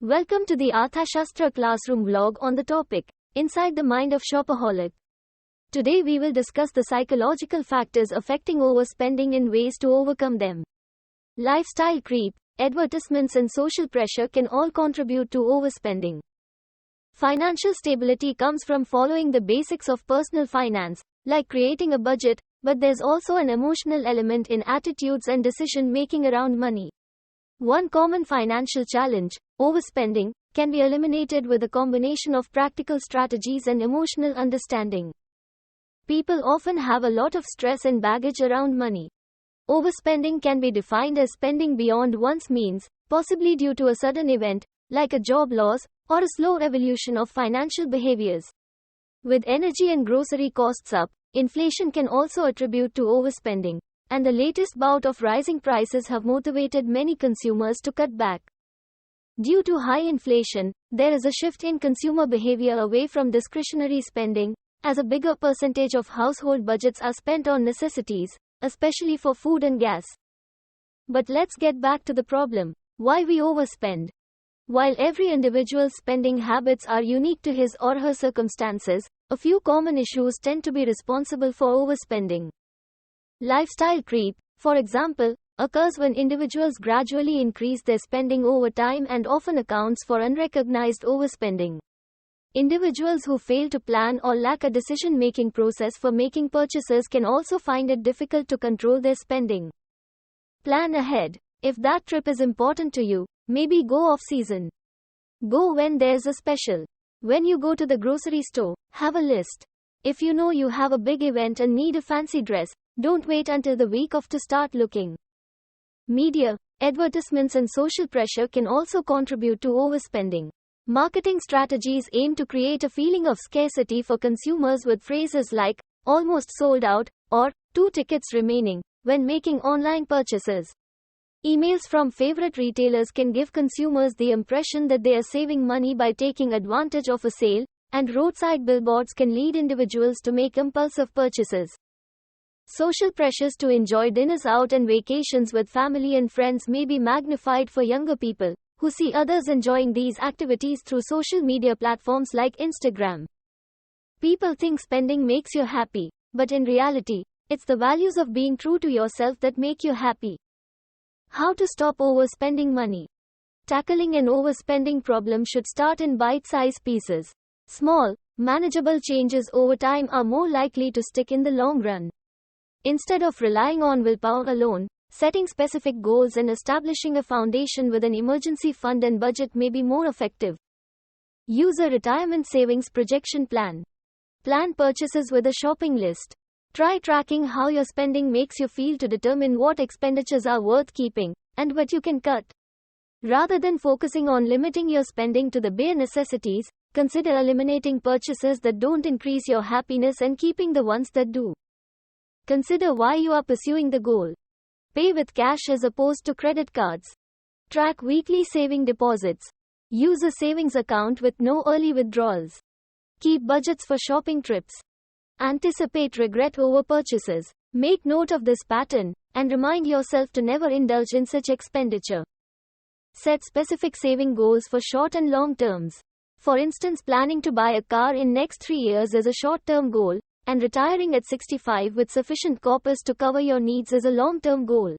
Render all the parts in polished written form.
Welcome to the Arthashastra classroom vlog on the topic, Inside the Mind of Shopaholic. Today we will discuss the psychological factors affecting overspending and ways to overcome them. Lifestyle creep, advertisements and social pressure can all contribute to overspending. Financial stability comes from following the basics of personal finance, like creating a budget, but there's also an emotional element in attitudes and decision-making around money. One common financial challenge, overspending, can be eliminated with a combination of practical strategies and emotional understanding. People often have a lot of stress and baggage around money. Overspending can be defined as spending beyond one's means, possibly due to a sudden event, like a job loss, or a slow evolution of financial behaviors. With energy and grocery costs up, inflation can also attribute to overspending, and the latest bout of rising prices have motivated many consumers to cut back. Due to high inflation, there is a shift in consumer behavior away from discretionary spending, as a bigger percentage of household budgets are spent on necessities, especially for food and gas. But let's get back to the problem: why we overspend. While every individual's spending habits are unique to his or her circumstances, a few common issues tend to be responsible for overspending. Lifestyle creep, for example, occurs when individuals gradually increase their spending over time and often accounts for unrecognized overspending. Individuals who fail to plan or lack a decision-making process for making purchases can also find it difficult to control their spending. Plan ahead. If that trip is important to you, maybe go off-season. Go when there's a special. When you go to the grocery store, have a list. If you know you have a big event and need a fancy dress, don't wait until the week of to start looking. Media, advertisements and social pressure can also contribute to overspending. Marketing strategies aim to create a feeling of scarcity for consumers with phrases like, almost sold out, or, 2 tickets remaining, when making online purchases. Emails from favorite retailers can give consumers the impression that they are saving money by taking advantage of a sale, and roadside billboards can lead individuals to make impulsive purchases. Social pressures to enjoy dinners out and vacations with family and friends may be magnified for younger people, who see others enjoying these activities through social media platforms like Instagram. People think spending makes you happy, but in reality, it's the values of being true to yourself that make you happy. How to stop overspending money? Tackling an overspending problem should start in bite-sized pieces. Small, manageable changes over time are more likely to stick in the long run. Instead of relying on willpower alone, setting specific goals and establishing a foundation with an emergency fund and budget may be more effective. Use a retirement savings projection plan. Plan purchases with a shopping list. Try tracking how your spending makes you feel to determine what expenditures are worth keeping, and what you can cut. Rather than focusing on limiting your spending to the bare necessities, consider eliminating purchases that don't increase your happiness and keeping the ones that do. Consider why you are pursuing the goal. Pay with cash as opposed to credit cards. Track weekly saving deposits. Use a savings account with no early withdrawals. Keep budgets for shopping trips. Anticipate regret over purchases. Make note of this pattern, and remind yourself to never indulge in such expenditure. Set specific saving goals for short and long terms. For instance, planning to buy a car in next 3 years is a short-term goal, and retiring at 65 with sufficient corpus to cover your needs is a long-term goal.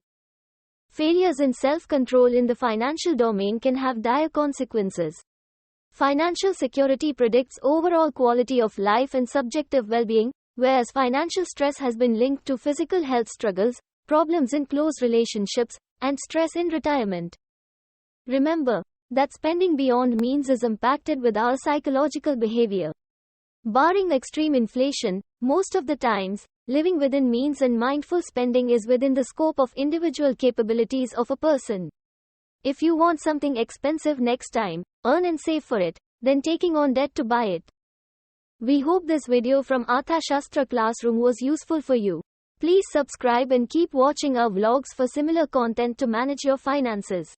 Failures in self-control in the financial domain can have dire consequences. Financial security predicts overall quality of life and subjective well-being, whereas financial stress has been linked to physical health struggles, problems in close relationships, and stress in retirement. Remember that spending beyond means is impacted with our psychological behavior. Barring extreme inflation, most of the times, living within means and mindful spending is within the scope of individual capabilities of a person. If you want something expensive next time, earn and save for it, then taking on debt to buy it. We hope this video from Arthashastra Classroom was useful for you. Please subscribe and keep watching our vlogs for similar content to manage your finances.